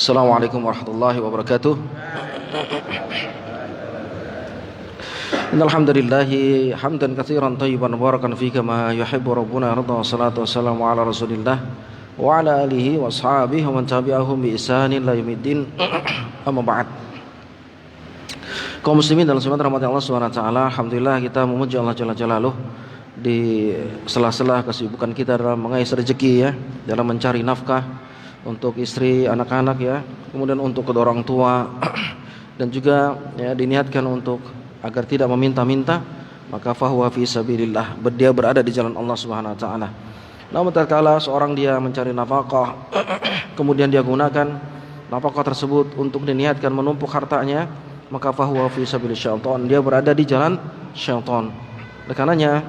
Assalamualaikum warahmatullahi wabarakatuh. Innal hamdalillahi hamdan katsiran thayyiban mubarakan fihi kama yuhibbu rabbuna yarda. Wassalatu wassalamu ala Rasulillah wa ala alihi wa ashabihi wa man tabi'ahum bi ihsanin ila yaumiddin. Amma ba'd. Kaum muslimin dan muslimat rahmati Allah Subhanahu wa taala, alhamdulillah kita memuji Allah Jalla Jalaluh di sela-sela kesibukan kita dalam mengais rezeki ya, dalam mencari nafkah untuk istri, anak-anak ya, kemudian untuk kedua orang tua dan juga ya diniatkan untuk agar tidak meminta-minta, maka fahuwa fi sabilillah, dia berada di jalan Allah Subhanahu wa taala. Namun tatkala seorang dia mencari nafkah kemudian dia gunakan nafkah tersebut untuk diniatkan menumpuk hartanya, maka fahuwa fi sabilil syaitan, dia berada di jalan syaitan. Oleh karenanya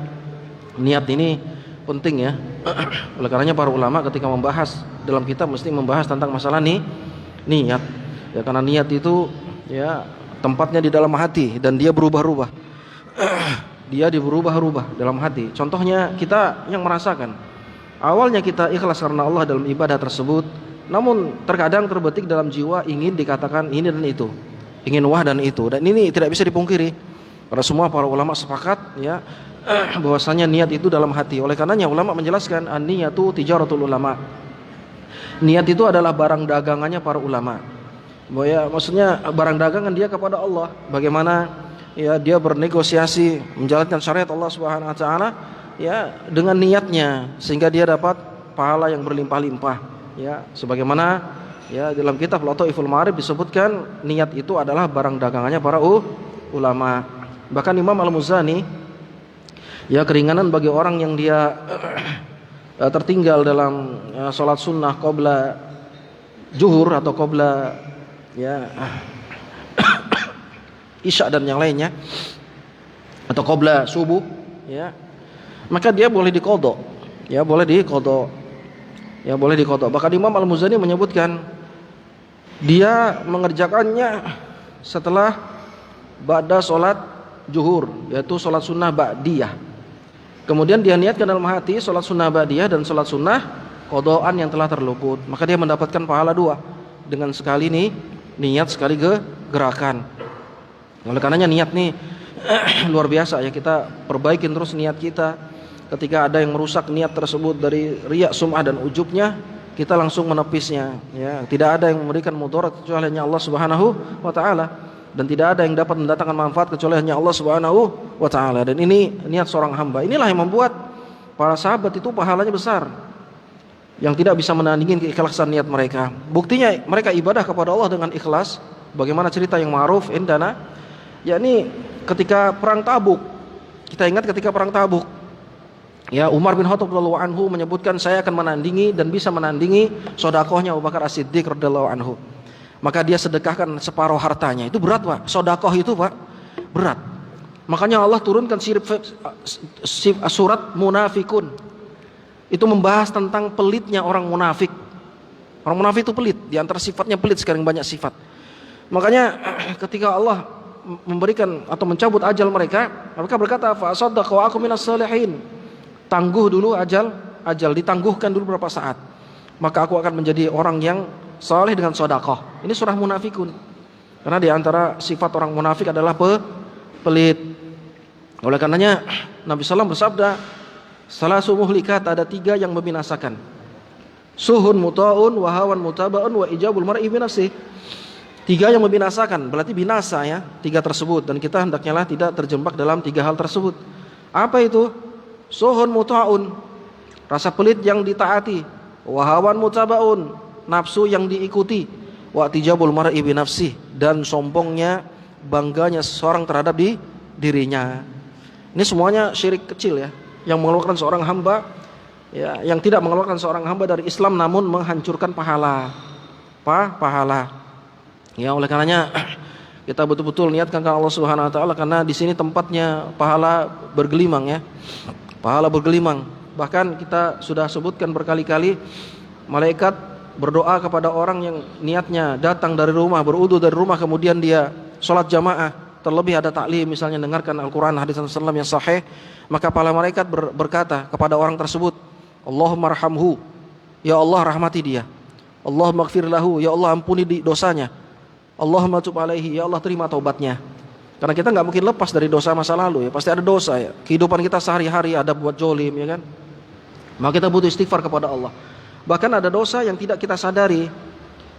niat ini penting ya. Oleh karenanya para ulama ketika membahas dalam kitab mesti membahas tentang masalah niat. Ya, karena niat itu ya tempatnya di dalam hati dan dia berubah-ubah. Dia berubah-ubah dalam hati. Contohnya kita yang merasakan awalnya kita ikhlas karena Allah dalam ibadah tersebut, namun terkadang terbetik dalam jiwa ingin dikatakan ini dan itu, ingin wah dan itu, dan ini tidak bisa dipungkiri. Karena semua para ulama sepakat ya bahwasanya niat itu dalam hati. Oleh karenanya ulama menjelaskan an-niyatu tijaratul ulama. Niat itu adalah barang dagangannya para ulama. Ya, maksudnya barang dagangan dia kepada Allah. Bagaimana ya dia bernegosiasi menjalankan syariat Allah Subhanahu wa taala ya dengan niatnya sehingga dia dapat pahala yang berlimpah-limpah ya. Sebagaimana ya dalam kitab Lataiful Ma'arif disebutkan niat itu adalah barang dagangannya para ulama. Bahkan Imam Al-Muzani ya keringanan bagi orang yang dia tertinggal dalam sholat sunnah qabla zuhur atau qabla ya isya dan yang lainnya, atau qabla subuh ya, maka dia boleh diqadha ya, boleh diqadha ya, boleh diqadha. Bahkan Imam Al-Muzani menyebutkan dia mengerjakannya setelah ba'da sholat zuhur, yaitu sholat sunnah ba'diyah. Kemudian dia niatkan dalam hati sholat sunnah ba'diyah dan sholat sunnah qadhaan yang telah terluput, maka dia mendapatkan pahala dua dengan sekali niat, sekali gerakan. Oleh karenanya niat nih luar biasa ya, kita perbaikin terus niat kita. Ketika ada yang merusak niat tersebut dari riya, sum'ah dan ujubnya, kita langsung menepisnya ya. Tidak ada yang memberikan mudarat kecuali hanya Allah Subhanahu wa taala, dan tidak ada yang dapat mendatangkan manfaat kecuali hanya Allah Subhanahu wa taala. Dan ini niat seorang hamba. Inilah yang membuat para sahabat itu pahalanya besar, yang tidak bisa menandingi keikhlasan niat mereka. Buktinya mereka ibadah kepada Allah dengan ikhlas. Bagaimana cerita yang ma'ruf indana, yakni ketika perang Tabuk. Kita ingat ketika perang Tabuk ya, Umar bin Khattab radhiyallahu anhu menyebutkan saya akan menandingi dan bisa menandingi sedekahnya Abu Bakar As-Siddiq radhiyallahu anhu. Maka dia sedekahkan separuh hartanya. Itu berat Pak, sedekah itu Pak berat. Makanya Allah turunkan surat Munafikun. Itu membahas tentang pelitnya orang munafik. Orang munafik itu pelit, di antara sifatnya pelit, sekarang banyak sifat. Makanya ketika Allah memberikan atau mencabut ajal mereka berkata fa saddaqa wa aku minas salihin. Tangguh dulu ajal ditangguhkan dulu beberapa saat, maka aku akan menjadi orang yang saleh dengan sedekah. Ini surah Munafikun. Karena di antara sifat orang munafik adalah pelit. Oleh karenanya Nabi sallallahu bersabda, salasu muhlikat, ada tiga yang membinasakan. Suhun muta'un wa hawan mutaba'un wa ijabul mar'i bi nafsihi. Tiga yang membinasakan, berarti binasa ya, tiga tersebut, dan kita hendaknya lah tidak terjebak dalam tiga hal tersebut. Apa itu? Suhun muta'un, rasa pelit yang ditaati, wa hawan mutaba'un, nafsu yang diikuti, wa tijabul mar'i bi nafsihi, dan sombongnya, bangganya seseorang terhadap dirinya. Ini semuanya syirik kecil ya, yang mengeluarkan seorang hamba ya, yang tidak mengeluarkan seorang hamba dari Islam namun menghancurkan pahala ya. Oleh karenanya kita betul-betul niatkan ke Allah Subhanahu wa taala, karena di sini tempatnya pahala bergelimang ya, pahala bergelimang. Bahkan kita sudah sebutkan berkali-kali, malaikat berdoa kepada orang yang niatnya datang dari rumah, berudu dari rumah, kemudian dia sholat jamaah, terlebih ada taklim misalnya, dengarkan Al-Quran, hadis Rasulullah yang sahih, maka para malaikat berkata kepada orang tersebut, Allahumma rahamhu, ya Allah rahmati dia. Allahumma ighfir lahu, ya Allah ampuni dosanya. Allahumma tub alaihi, ya Allah terima taubatnya. Karena kita nggak mungkin lepas dari dosa masa lalu ya, pasti ada dosa ya. Kehidupan kita sehari-hari ada buat jolim ya kan. Maka kita butuh istighfar kepada Allah. Bahkan ada dosa yang tidak kita sadari.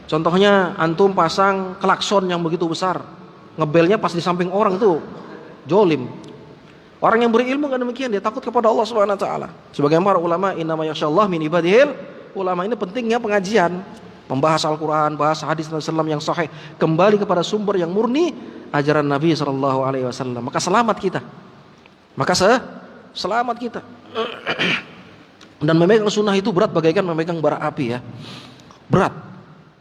Contohnya antum pasang klakson yang begitu besar, ngebelnya pas di samping orang itu jolim. Orang yang berilmu kan demikian, dia takut kepada Allah Subhanahu wa taala. Sebagaimana ulama innama yakhshallah min ibadihil ulama, ini pentingnya pengajian, membahas Al-Qur'an, bahas hadis Nabi sallallahu yang sahih, kembali kepada sumber yang murni ajaran Nabi sallallahu alaihi wasallam. Maka selamat kita. Selamat kita. Dan memegang sunnah itu berat bagaikan memegang bara api ya. Berat.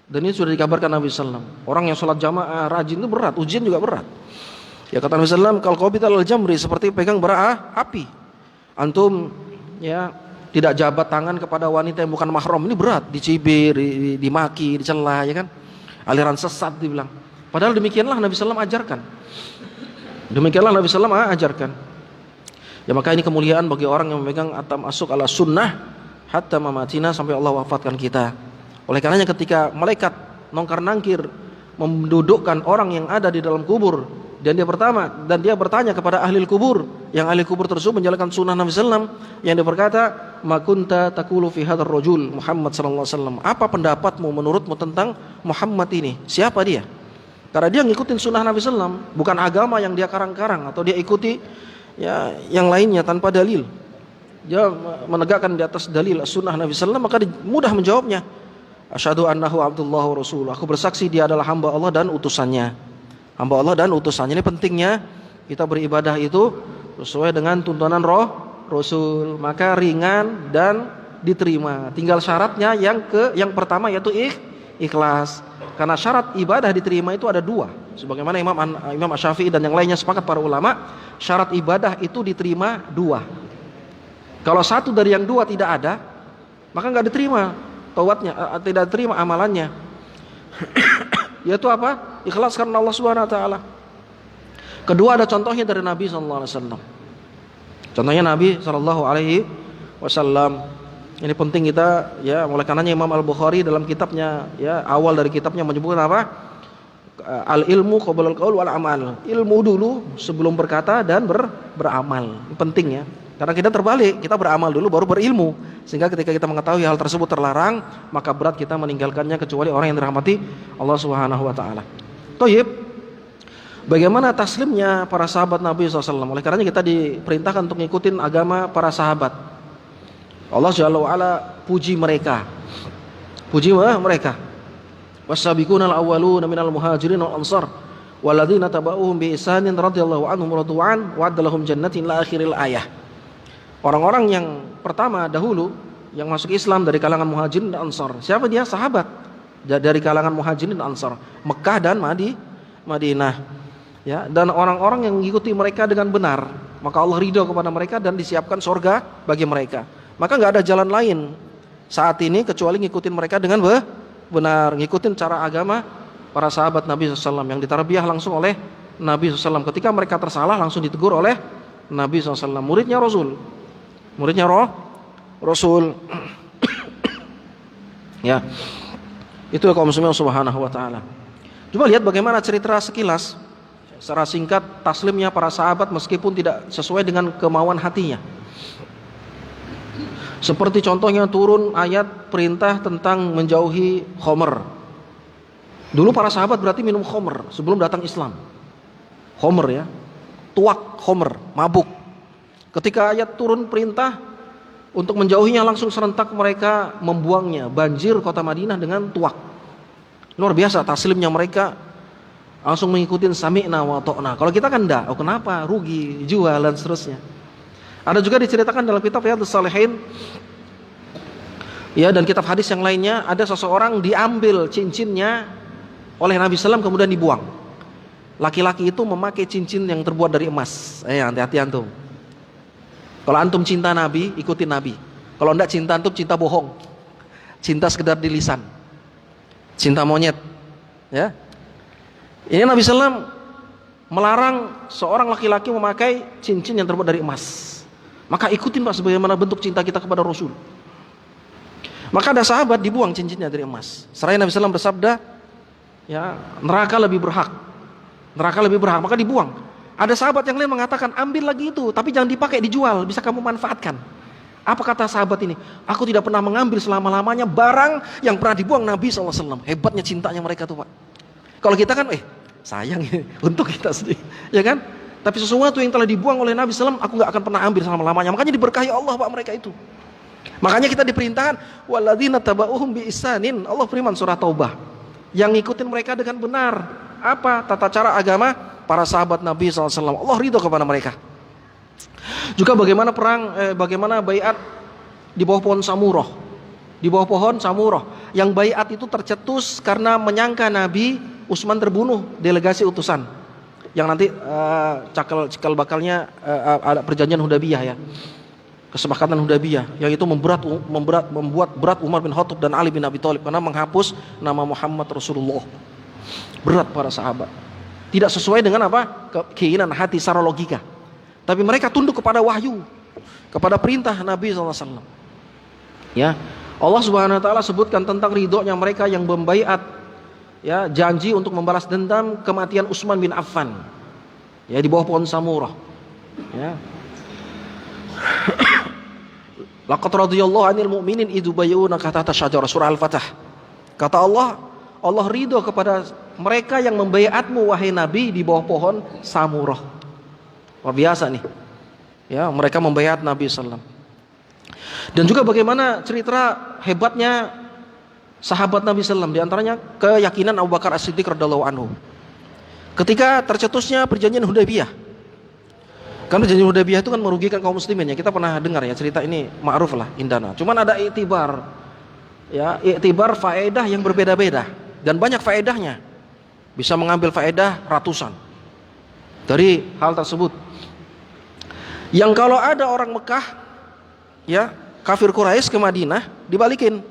Dan ini sudah dikabarkan Nabi sallallahu alaihi wasallam. Orang yang sholat jamaah rajin itu berat, ujian juga berat. Ya kata Nabi sallallahu alaihi wasallam, kalau qabita al-jamri, seperti pegang bara api. Antum ya tidak jabat tangan kepada wanita yang bukan mahram, ini berat, dicibir, dimaki, dicela ya kan. Aliran sesat dibilang. Padahal demikianlah Nabi sallallahu alaihi wasallam ajarkan. Demikianlah Nabi sallallahu alaihi wasallam ajarkan. Ya maka ini kemuliaan bagi orang yang memegang atam asuk ala sunnah hatta mamatina, sampai Allah wafatkan kita. Oleh karenanya ketika malaikat nongkar-nangkir mendudukkan orang yang ada di dalam kubur, dan dia bertanya kepada ahli kubur, yang ahli kubur tersebut menjalankan sunnah Nabi sallallahu alaihi wasallam, yang dia berkata, "Ma kunta taqulu fi hadzal rajul Muhammad sallallahu alaihi wasallam." Apa pendapatmu menurutmu tentang Muhammad ini? Siapa dia? Karena dia ngikutin sunnah Nabi sallallahu alaihi wasallam, bukan agama yang dia karang-karang atau dia ikuti ya yang lainnya tanpa dalil. Dia menegakkan di atas dalil sunnah Nabi sallallahu alaihi wasallam, maka mudah menjawabnya. Asyhadu annahu abdullah wa rasuluh. Aku bersaksi dia adalah hamba Allah dan utusannya. Hamba Allah dan utusannya. Ini pentingnya kita beribadah itu sesuai dengan tuntunan Rasul, maka ringan dan diterima. Tinggal syaratnya yang pertama yaitu ikhlas. Karena syarat ibadah diterima itu ada dua. Sebagaimana Imam Asy-Syafi'i dan yang lainnya sepakat para ulama, syarat ibadah itu diterima dua. Kalau satu dari yang dua tidak ada, maka nggak diterima taubatnya, tidak diterima amalannya. Yaitu apa? Ikhlas karena Allah Subhanahu wa taala. Kedua, ada contohnya dari Nabi sallallahu alaihi wasallam. Contohnya Nabi sallallahu alaihi wasallam. Ini penting kita ya, oleh karenanya Imam Al-Bukhari dalam kitabnya ya, awal dari kitabnya menyebutkan apa? Al-ilmu qabla al-qaul wal amal. Ilmu dulu sebelum berkata dan beramal. Ini penting ya. Karena kita terbalik, kita beramal dulu baru berilmu. Sehingga ketika kita mengetahui hal tersebut terlarang, maka berat kita meninggalkannya, kecuali orang yang dirahmati Allah Subhanahu wa taala. Thayyib. Bagaimana taslimnya para sahabat Nabi SAW? Oleh karenanya kita diperintahkan untuk ngikutin agama para sahabat. Allah Jalla wa ala puji mereka. Puji mereka. Was-sabiqunal awwaluna minal muhajirin wal ansar walladzina tabauhum bi ihsanin radhiyallahu anhum wa radwan wa adalahum jannatin ila akhiril ayah. Orang-orang yang pertama dahulu yang masuk Islam dari kalangan muhajirin dan ansar. Siapa dia? Sahabat dari kalangan muhajirin dan ansar, Mekah dan Madinah. Ya, dan orang-orang yang mengikuti mereka dengan benar, maka Allah ridho kepada mereka dan disiapkan surga bagi mereka. Maka nggak ada jalan lain saat ini kecuali ngikutin mereka dengan benar, ngikutin cara agama para sahabat Nabi SAW yang ditarbiyah langsung oleh Nabi SAW. Ketika mereka tersalah langsung ditegur oleh Nabi SAW. Muridnya Rasul. Ya, itu kaum muslimin subhanahu wa ta'ala. Coba lihat bagaimana cerita sekilas secara singkat taslimnya para sahabat meskipun tidak sesuai dengan kemauan hatinya. Seperti contohnya turun ayat perintah tentang menjauhi khamr. Dulu para sahabat berarti minum khamr sebelum datang Islam. Khamr ya, tuak khamr, mabuk. Ketika ayat turun perintah untuk menjauhinya, langsung serentak mereka membuangnya, banjir kota Madinah dengan tuak. Luar biasa taslimnya mereka, langsung mengikuti sami'na wa ta'na. Kalau kita kan enggak, kenapa? Rugi, jual dan seterusnya. Ada juga diceritakan dalam kitab Riyadhus Shalihin ya, dan kitab hadis yang lainnya, ada seseorang diambil cincinnya oleh Nabi SAW kemudian dibuang. Laki-laki itu memakai cincin yang terbuat dari emas. Hati-hati antum. Kalau antum cinta Nabi, ikutin Nabi. Kalau enggak cinta antum cinta bohong. Cinta sekedar di lisan. Cinta monyet. Ya. Ini Nabi SAW melarang seorang laki-laki memakai cincin yang terbuat dari emas. Maka ikutin Pak sebagaimana bentuk cinta kita kepada Rasul. Maka ada sahabat dibuang cincinnya dari emas. Seraya Nabi SAW bersabda, ya, neraka lebih berhak. Neraka lebih berhak, maka dibuang. Ada sahabat yang lain mengatakan, ambil lagi itu, tapi jangan dipakai, dijual, bisa kamu manfaatkan. Apa kata sahabat ini? Aku tidak pernah mengambil selama-lamanya barang yang pernah dibuang Nabi SAW. Hebatnya cintanya mereka tuh, Pak. Kalau kita kan, sayang ya, untuk kita sendiri, ya kan? Tapi sesuatu yang telah dibuang oleh Nabi SAW, aku gak akan pernah ambil selama-lamanya. Makanya diberkahi Allah, Pak, mereka itu. Makanya kita diperintahkan, walladzina taba'uhum bi ihsanin. Allah firman surah Taubah, yang ngikutin mereka dengan benar. Apa tata cara agama para sahabat Nabi SAW? Allah ridho kepada mereka. Juga bagaimana bagaimana baiat di bawah pohon Samurah. Di bawah pohon Samurah, yang baiat itu tercetus karena menyangka Nabi Utsman terbunuh delegasi utusan. Yang nanti cikal bakalnya ada perjanjian Hudaybiyah, ya. Kesepakatan Hudaybiyah yang itu membuat berat Umar bin Khattab dan Ali bin Abi Thalib karena menghapus nama Muhammad Rasulullah. Berat para sahabat. Tidak sesuai dengan keinginan hati secara logika. Tapi mereka tunduk kepada wahyu, kepada perintah Nabi SAW. Ya, Allah Subhanahu Wa Taala sebutkan tentang ridhonya mereka yang membaiat, ya, janji untuk membalas dendam kematian Utsman bin Affan, ya, di bawah pohon Samurah. Ya. Laqad radhiyallahu 'anil mu'minin idzu bayyunaka tahta syajarah, surah Al-Fatah. Kata Allah, Allah ridho kepada mereka yang membaiatmu wahai Nabi di bawah pohon Samurah. Luar biasa nih. Ya, mereka membaiat Nabi sallallahu alaihi wasallam. Dan juga bagaimana cerita hebatnya sahabat Nabi sallallahu alaihi wasallam, di antaranya keyakinan Abu Bakar As-Siddiq radhiyallahu anhu. Ketika tercetusnya perjanjian Hudaybiyah. Karena perjanjian Hudaybiyah itu kan merugikan kaum muslimin, ya. Kita pernah dengar ya cerita ini, ma'ruf lah, indana. Cuman ada iktibar, ya, iktibar faedah yang berbeda-beda dan banyak faedahnya. Bisa mengambil faedah ratusan dari hal tersebut. Yang kalau ada orang Mekah, ya, kafir Quraisy ke Madinah dibalikin.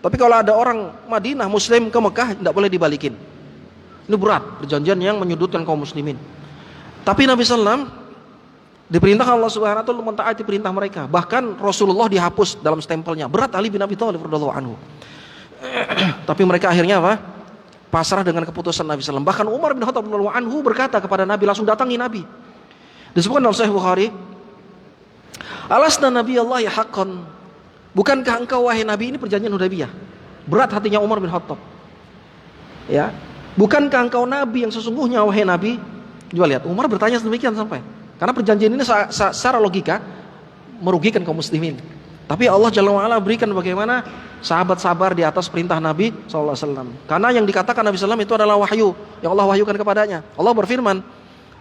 Tapi kalau ada orang Madinah Muslim ke Mekah tidak boleh dibalikin. Ini berat, perjanjian yang menyudutkan kaum muslimin. Tapi Nabi SAW diperintahkan Allah Subhanahu wa taala mentaati perintah mereka. Bahkan Rasulullah dihapus dalam stempelnya. Berat Ali bin Abi Thalib radhiyallahu anhu. Tapi mereka akhirnya pasrah dengan keputusan Nabi SAW. Bahkan Umar bin Khattab radhiyallahu anhu berkata kepada Nabi, langsung datangi Nabi. Disebutkan dalam Sahih Bukhari, alasna Nabi Allah ya haqqan. Bukankah engkau wahai Nabi, ini perjanjian Hudaybiyah. Berat hatinya Umar bin Khattab. Ya. Bukankah engkau Nabi yang sesungguhnya wahai Nabi? Coba lihat, Umar bertanya sedemikian sampai. Karena perjanjian ini secara logika merugikan kaum muslimin. Tapi Allah Jalla wa'ala berikan bagaimana sahabat sabar di atas perintah Nabi SAW. Karena yang dikatakan Nabi SAW itu adalah wahyu yang Allah wahyukan kepadanya. Allah berfirman,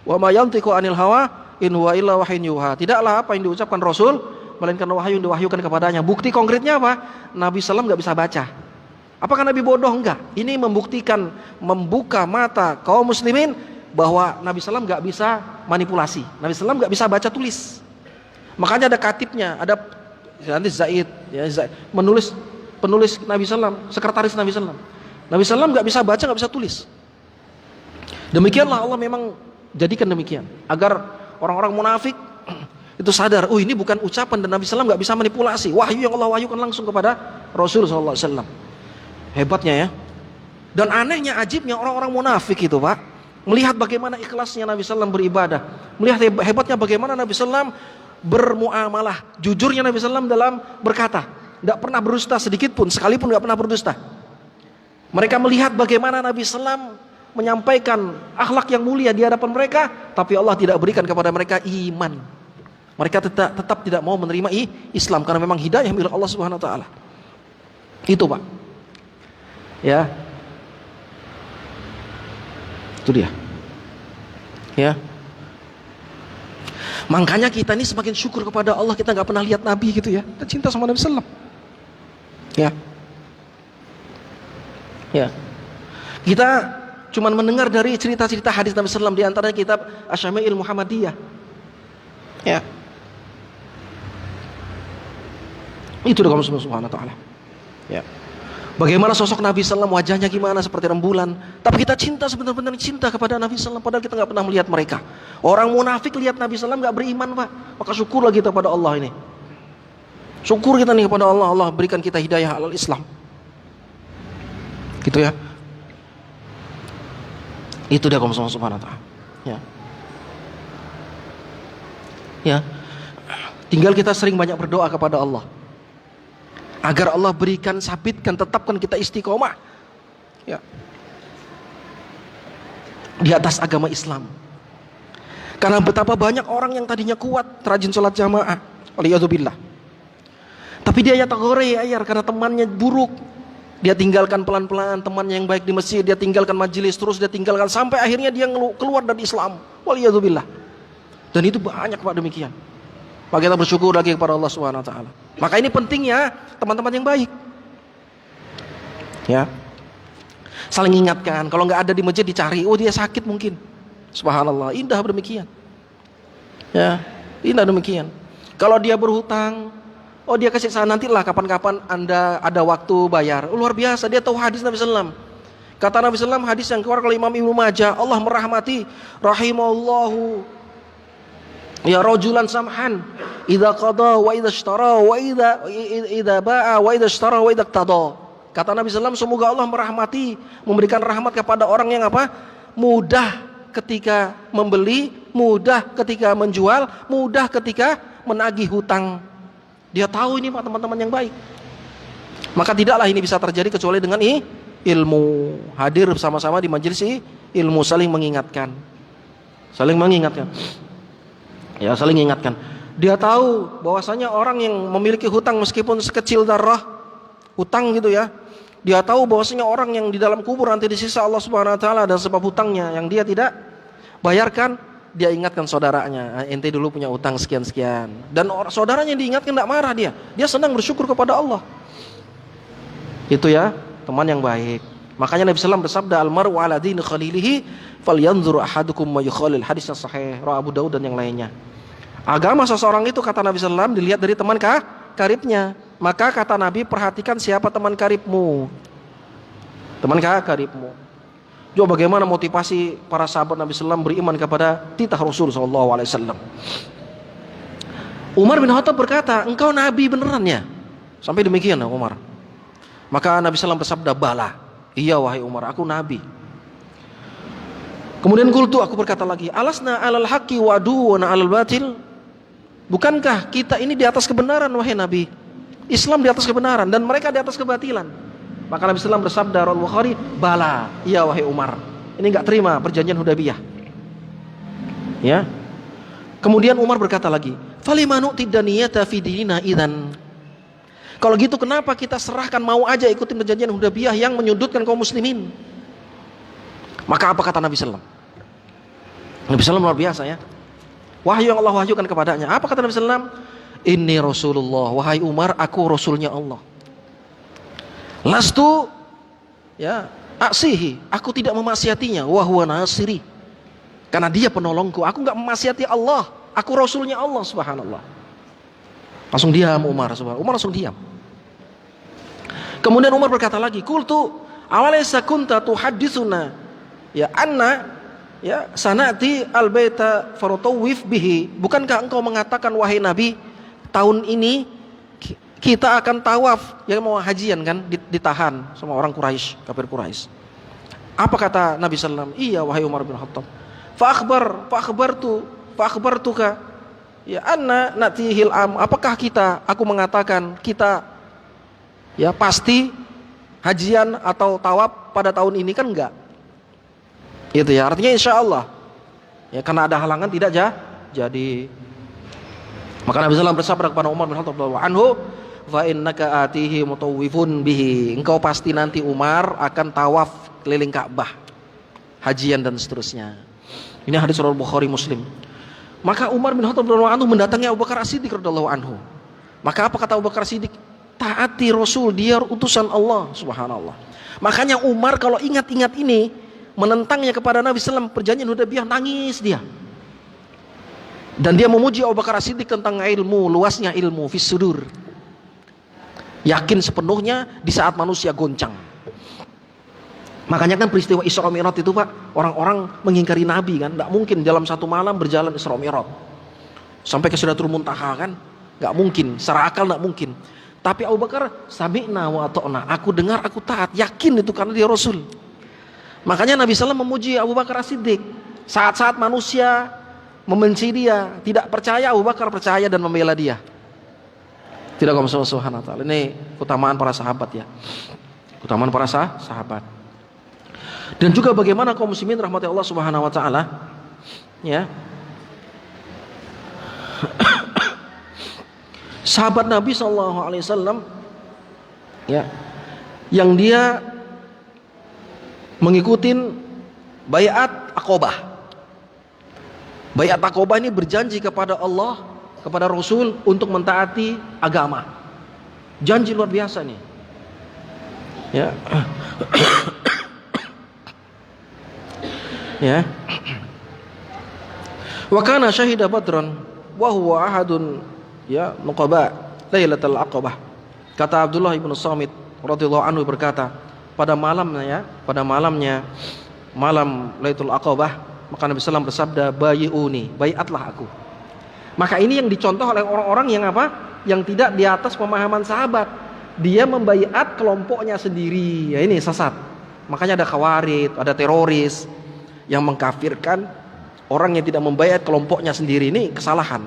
wa ma yantiqu anil hawa in huwa illa wahyun yuha. Tidaklah apa yang diucapkan Rasul melainkan wahyu yang diwahyukan kepadanya. Bukti konkretnya apa? Nabi SAW gak bisa baca. Apakah Nabi bodoh? Enggak. Ini membuktikan, membuka mata kaum muslimin bahwa Nabi SAW gak bisa manipulasi. Nabi SAW gak bisa baca tulis. Makanya ada katibnya, ada nanti Zaid, ya, penulis Nabi SAW, sekretaris Nabi SAW. Nabi SAW gak bisa baca, gak bisa tulis. Demikianlah Allah memang jadikan demikian, agar orang-orang munafik itu sadar, oh ini bukan ucapan, dan Nabi SAW gak bisa manipulasi. Wahyu yang Allah wahyukan langsung kepada Rasul SAW. Hebatnya ya. Dan anehnya, ajibnya orang-orang munafik itu, Pak, melihat bagaimana ikhlasnya Nabi SAW beribadah, melihat hebatnya bagaimana Nabi SAW bermuamalah, jujurnya Nabi SAW dalam berkata, tidak pernah berdusta sedikit pun, sekalipun tidak pernah berdusta. Mereka melihat bagaimana Nabi SAW menyampaikan akhlak yang mulia di hadapan mereka, tapi Allah tidak berikan kepada mereka iman. Mereka tetap tidak mau menerima Islam karena memang hidayah milik Allah Subhanahu Wa Taala. Itu, Pak. Ya. Itu dia. Ya. Makanya kita ini semakin syukur kepada Allah, kita nggak pernah lihat Nabi gitu ya. Kita cinta sama Nabi Sallam. Ya. Ya. Kita cuman mendengar dari cerita-cerita hadis Nabi Sallam, di antaranya kitab Asy-Syama'il Muhammadiyah. Ya. Itu dari Allah Subhanahu wa taala. Ya. Bagaimana sosok Nabi SAW, wajahnya gimana, seperti rembulan. Tapi kita cinta, sebenar-benar cinta kepada Nabi SAW, padahal kita gak pernah melihat mereka. Orang munafik lihat Nabi SAW gak beriman, Pak. Maka syukurlah kita pada Allah ini. Syukur kita nih kepada Allah, Allah berikan kita hidayah alal Islam. Gitu ya. Itu dia kaum subhanahu wa ta'ala. Ya. Ya. Tinggal kita sering banyak berdoa kepada Allah. Agar Allah berikan, sabitkan, tetapkan kita istiqomah. Ya. Di atas agama Islam. Karena betapa banyak orang yang tadinya kuat, rajin sholat jamaah. Waliyadzubillah. Tapi dia yatagore ayar karena temannya buruk. Dia tinggalkan pelan-pelan temannya yang baik di masjid, dia tinggalkan majelis, terus dia tinggalkan sampai akhirnya dia keluar dari Islam. Waliyadzubillah. Dan itu banyak Pak demikian. Maka kita bersyukur lagi kepada Allah Subhanahu wa taala. Maka ini pentingnya teman-teman yang baik. Ya. Saling ingatkan, kalau nggak ada di masjid dicari, oh dia sakit mungkin. Subhanallah, indah demikian. Ya, indah demikian. Kalau dia berhutang, oh dia kasih saya nantilah kapan-kapan Anda ada waktu bayar. Luar biasa, dia tahu hadis Nabi sallam. Kata Nabi sallam hadis yang keluar oleh Imam Ibnu Majah, Allah merahmati rahimallahu ya rajulan samhan idza qada wa idza ishtara wa idza ba'a wa idza ishtara wa idza qtada. Kata Nabi sallam, semoga Allah merahmati, memberikan rahmat kepada orang yang apa? Mudah ketika membeli, mudah ketika menjual, mudah ketika menagih hutang. Dia tahu ini Pak teman-teman yang baik. Maka tidaklah ini bisa terjadi kecuali dengan ilmu. Hadir bersama-sama di majelis ilmu, saling mengingatkan. Saling mengingatkan. Ya, saling mengingatkan. Dia tahu bahwasanya orang yang memiliki hutang meskipun sekecil darah hutang gitu ya. Dia tahu bahwasanya orang yang di dalam kubur nanti disisa Allah Subhanahu wa taala dan sebab hutangnya yang dia tidak bayarkan, dia ingatkan saudaranya, ente dulu punya utang sekian-sekian. Dan saudaranya diingatkan tidak marah dia. Dia senang bersyukur kepada Allah. Itu ya, teman yang baik. Makanya Nabi sallallahu alaihi wasallam bersabda, "Al-mar'u 'ala dini khalilihi falyanzur ahadukum ma yukhalil." Hadisnya sahih, riwayat Abu Daud dan yang lainnya. Agama seseorang itu kata Nabi sallallahu alaihi wasallam dilihat dari teman karibnya. Maka kata Nabi, perhatikan siapa teman karibmu. Teman karibmu. Coba bagaimana motivasi para sahabat Nabi sallallahu alaihi wasallam beriman kepada titah Rasul sallallahu alaihi wasallam. Umar bin Khattab berkata, "Engkau nabi beneran ya?" Sampai demikian Umar. Maka Nabi sallallahu alaihi wasallam bersabda, "Bala." Iya wahai Umar, aku nabi. Kemudian qultu, aku berkata lagi, "Alasna 'alal haqqi wa aduwana 'alal batil?" Bukankah kita ini di atas kebenaran wahai Nabi? Islam di atas kebenaran dan mereka di atas kebatilan. Maka Nabi sallallahu alaihi wasallam bersabda, riwayat Bukhari, "Bala." Iya wahai Umar. Ini enggak terima perjanjian Hudaybiyah. Ya. Kemudian Umar berkata lagi, "Falimanu tidaniyata fi dinina idzan." Kalau gitu kenapa kita serahkan mau aja ikutin perjanjian Hudaybiyah yang menyudutkan kaum muslimin? Maka apa kata Nabi sallallahu alaihi wasallam? Nabi sallallahu alaihi wasallam luar biasa ya. Wahyu yang Allah wahyukan kepadanya. Apa kata Nabi sallallahu alaihi wasallam? "Inni Rasulullah." Wahai Umar, aku Rasulnya Allah. Lastu ya aksihi, aku tidak memaksiatinya. Wa huwa nasiri, karena dia penolongku. Aku enggak memaksiati Allah, aku Rasulnya Allah. Subhanallah. Langsung diam Umar. Umar langsung diam. Kemudian Umar berkata lagi, "Qultu awalaysa kunta tuhadditsuna ya anna ya sanati albaita farutawif bihi." Bukankah engkau mengatakan wahai Nabi, tahun ini kita akan tawaf, ya mau hajian kan, ditahan sama orang Quraisy, kafir Quraisy. Apa kata Nabi sallallahu alaihi wasallam? Iya wahai Umar bin Khattab. Fa akhbartuka ya anna natihil am. Apakah aku mengatakan kita ya pasti hajian atau tawaf pada tahun ini? Kan enggak. Itu ya, artinya insyaallah. Ya karena ada halangan tidak jadi. Maka Nabi sallallahu alaihi wasallam bersabda kepada Umar bin Khattab radhiyallahu anhu, "Fa innaka atihi mutawwifun bihi." Engkau pasti nanti Umar akan tawaf keliling Ka'bah, hajian dan seterusnya. Ini hadis riwayat Bukhari Muslim. Maka Umar bin Khattab radhiyallahu anhu mendatangi Abu Bakar As-Siddiq radhiyallahu anhu. Maka apa kata Abu Bakar As-Siddiq? Taati Rasul, dia utusan Allah. Subhanallah. Makanya Umar kalau ingat-ingat ini, menentangnya kepada Nabi sallallahu alaihi wasallam perjanjian Hudaybiyah, nangis dia. Dan dia memuji Abu Bakar As-Siddiq tentang ilmu, luasnya ilmu fis sudur. Yakin sepenuhnya di saat manusia goncang. Makanya kan peristiwa Isra Mi'raj itu Pak, orang-orang mengingkari Nabi kan, tidak mungkin dalam satu malam berjalan Isra Mi'raj sampai ke Sidratul Muntaha kan. nggak mungkin, secara akal nggak mungkin. Tapi Abu Bakar, sami'na wa ata'na, aku dengar, aku taat, yakin itu karena dia Rasul. Makanya Nabi SAW memuji Abu Bakar As-Siddiq. Saat-saat manusia membenci dia, tidak percaya, Abu Bakar percaya dan membela dia. Tidak kaum subhanahu wa ta'ala. Ini keutamaan para sahabat ya. Keutamaan para sahabat. Dan juga bagaimana kaum muslimin rahmati Allah Subhanahu wa taala ya. Sahabat Nabi sallallahu alaihi wasallam ya, yang dia mengikuti baiat Aqabah. Baiat Aqabah ini berjanji kepada Allah, kepada Rasul untuk mentaati agama. Janji luar biasa nih. Ya. Ya. Wa kana syahida badran wa huwa ahadun ya nuqaba lailatul aqabah. Kata Abdullah ibnu Samit radhiyallahu anhu berkata, pada malamnya malam Lailatul Aqabah, maka Nabi sallallahu bersabda, bayi'uni, baiatlah aku. Maka ini yang dicontoh oleh orang-orang yang apa? Yang tidak di atas pemahaman sahabat. Dia membaiat kelompoknya sendiri. Ya ini sesat. Makanya ada khawarij, ada teroris yang mengkafirkan orang yang tidak membaiat kelompoknya sendiri. Ini kesalahan.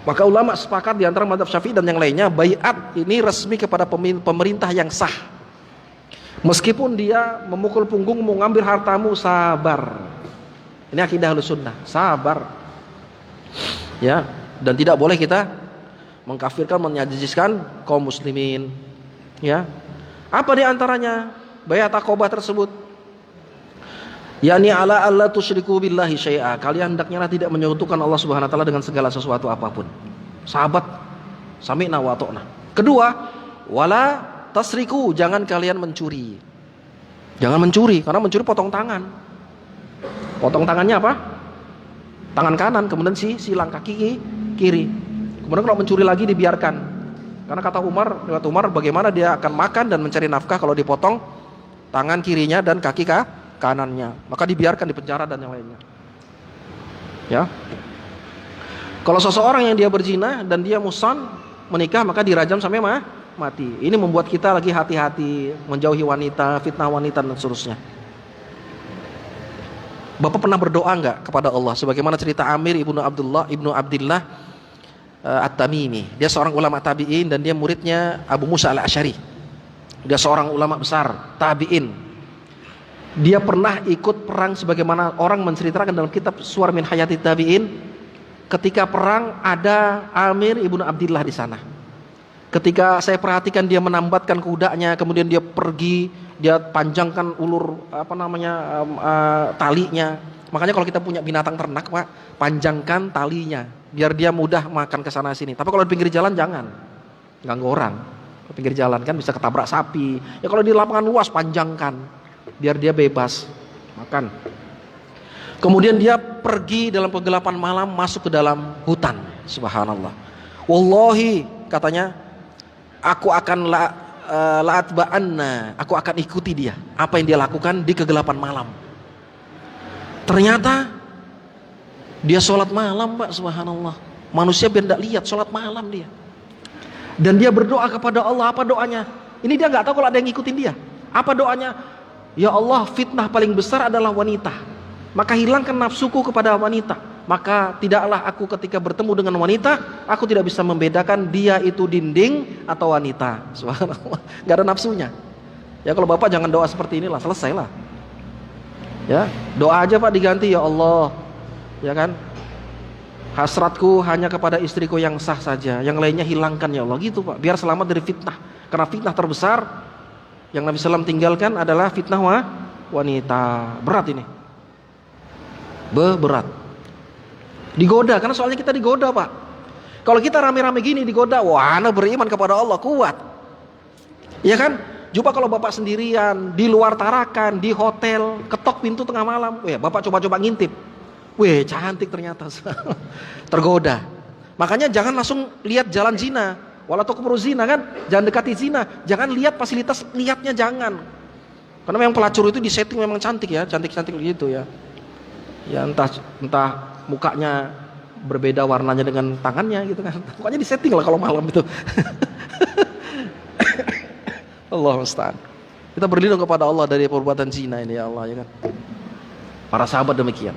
Maka ulama sepakat di antara mazhab Syafi'i dan yang lainnya, baiat ini resmi kepada pemerintah yang sah. Meskipun dia memukul punggung, mau ngambil hartamu, sabar. Ini akidah Ahlussunnah, sabar. Ya, dan tidak boleh kita mengkafirkan, menyajiskan kaum muslimin. Ya. Apa di antaranya baiat Aqabah tersebut? Yani ala alla tusyriku billahi syai'a. Kalian hendaknya tidak menyekutukan Allah Subhanahu wa taala dengan segala sesuatu apapun. Sahabat, sami'na wa ata'na. Kedua, wala tasriku, jangan kalian mencuri. Jangan mencuri, karena mencuri potong tangan. Potong tangannya apa? Tangan kanan, kemudian silang kaki kiri. Kemudian kalau mencuri lagi dibiarkan. Karena kata Umar, bagaimana dia akan makan dan mencari nafkah kalau dipotong tangan kirinya dan kaki kanannya, maka dibiarkan di penjara dan yang lainnya. Ya. Kalau seseorang yang dia berzina dan dia muhsan menikah, maka dirajam sampai mati. Ini membuat kita lagi hati-hati, menjauhi wanita, fitnah wanita dan seterusnya. Bapak pernah berdoa enggak kepada Allah sebagaimana cerita Amir ibnu Abdillah At-Tamimi. Dia seorang ulama tabi'in dan dia muridnya Abu Musa Al-Asy'ari. Dia seorang ulama besar tabi'in. Dia pernah ikut perang sebagaimana orang menceritakan dalam kitab Suwar min Hayati Tabi'in. Ketika perang ada Amir ibnu Abdillah di sana. Ketika saya perhatikan dia menambatkan kudanya, kemudian dia pergi, dia panjangkan ulur talinya. Makanya kalau kita punya binatang ternak, Pak, panjangkan talinya biar dia mudah makan ke sana sini. Tapi kalau di pinggir jalan jangan ganggu orang. Di pinggir jalan kan bisa ketabrak sapi. Ya kalau di lapangan luas panjangkan biar dia bebas makan. Kemudian dia pergi dalam kegelapan malam masuk ke dalam hutan. Subhanallah. Wallahi katanya, aku akan la'atba'anna, aku akan ikuti dia. Apa yang dia lakukan di kegelapan malam. Ternyata dia sholat malam, Pak, subhanallah. Manusia biar tidak lihat, sholat malam dia. Dan dia berdoa kepada Allah. Apa doanya? Ini dia nggak tahu kalau ada yang ngikutin dia. Apa doanya? Ya Allah, fitnah paling besar adalah wanita. Maka hilangkan nafsuku kepada wanita. Maka tidaklah aku ketika bertemu dengan wanita, aku tidak bisa membedakan dia itu dinding atau wanita. Subhanallah, nggak ada nafsunya. Ya kalau Bapak jangan doa seperti inilah, selesailah. Ya, doa aja Pak diganti, ya Allah. Ya kan? Hasratku hanya kepada istriku yang sah saja, yang lainnya hilangkan ya Allah, gitu Pak. Biar selamat dari fitnah. Karena fitnah terbesar yang Nabi SAW tinggalkan adalah fitnah wanita. Berat ini. Berat. Digoda, karena soalnya kita digoda Pak. Kalau kita rame-rame gini digoda, wah anak beriman kepada Allah kuat. Ya kan? Coba kalau Bapak sendirian, di luar tarakan, di hotel, ketok pintu tengah malam, weh Bapak coba-coba ngintip. Weh cantik ternyata. Tergoda. Makanya jangan langsung lihat jalan zina. Wala taqrabu zina kan, jangan dekati zina, jangan lihat fasilitas, lihatnya jangan. Karena memang pelacur itu disetting memang cantik ya, cantik-cantik gitu ya. Ya entah mukanya berbeda warnanya dengan tangannya gitu kan. Pokoknya disetting lah kalau malam itu. Allah musta'an. Kita berlindung kepada Allah dari perbuatan zina ini ya Allah ya kan. Para sahabat demikian.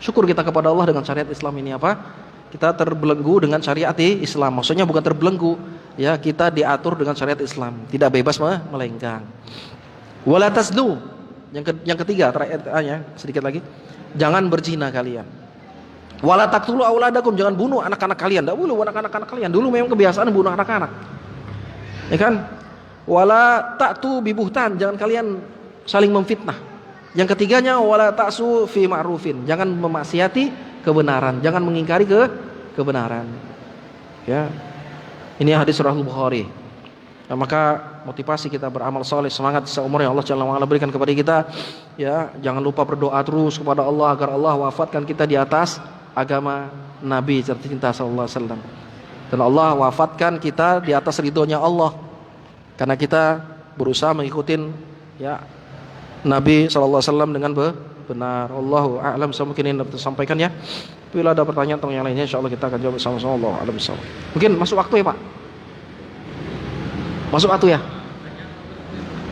Syukur kita kepada Allah dengan syariat Islam ini apa? Kita terbelenggu dengan syariat Islam. Maksudnya bukan terbelenggu, ya kita diatur dengan syariat Islam, tidak bebas melenggang. Wala tasnu. Yang ketiga terakhir sedikit lagi. Jangan berzina kalian. Wala taqtulu auladakum, jangan bunuh anak-anak kalian. Enggak boleh bunuh anak-anak kalian. Dulu memang kebiasaan bunuh anak-anak. Ya kan? Wala ta'tu bibuhtan, jangan kalian saling memfitnah. Yang ketiganya wala ta'su fi ma'rufin, jangan memaksiati kebenaran, jangan mengingkari kebenaran. Ya. Ini hadis Sahih Bukhari. Nah, maka motivasi kita beramal soleh, semangat seumur yang Allah Jalla wa ala berikan kepada kita. Ya, jangan lupa berdoa terus kepada Allah agar Allah wafatkan kita di atas agama Nabi tercinta sallallahu alaihi wasallam. Dan Allah wafatkan kita di atas ridhonya Allah. Karena kita berusaha mengikuti ya Nabi sallallahu alaihi wasallam dengan benar. Allahu a'lam, mungkin ini dapat sampaikan ya. Bila ada pertanyaan atau yang lainnya insyaallah kita akan jawab sama-sama. Allahu a'lam bissawab. Mungkin masuk waktu ya, Pak? Masuk waktu ya?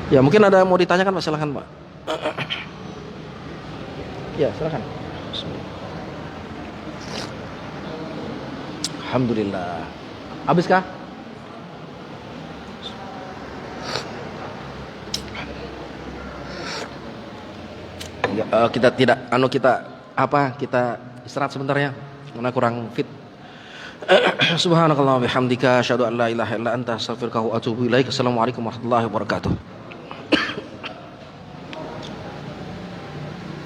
Ya, mungkin ada yang mau ditanyakan, Pak, silakan, Pak. Ya, silakan. Alhamdulillah. Habis kah? Kita tidak kita istirahat sebentar ya, karena kurang fit. Subhanakallah wa bihamdika asyhadu an la ilaha illa anta astaghfiruka wa atubu ilaik. Assalamualaikum warahmatullahi wabarakatuh.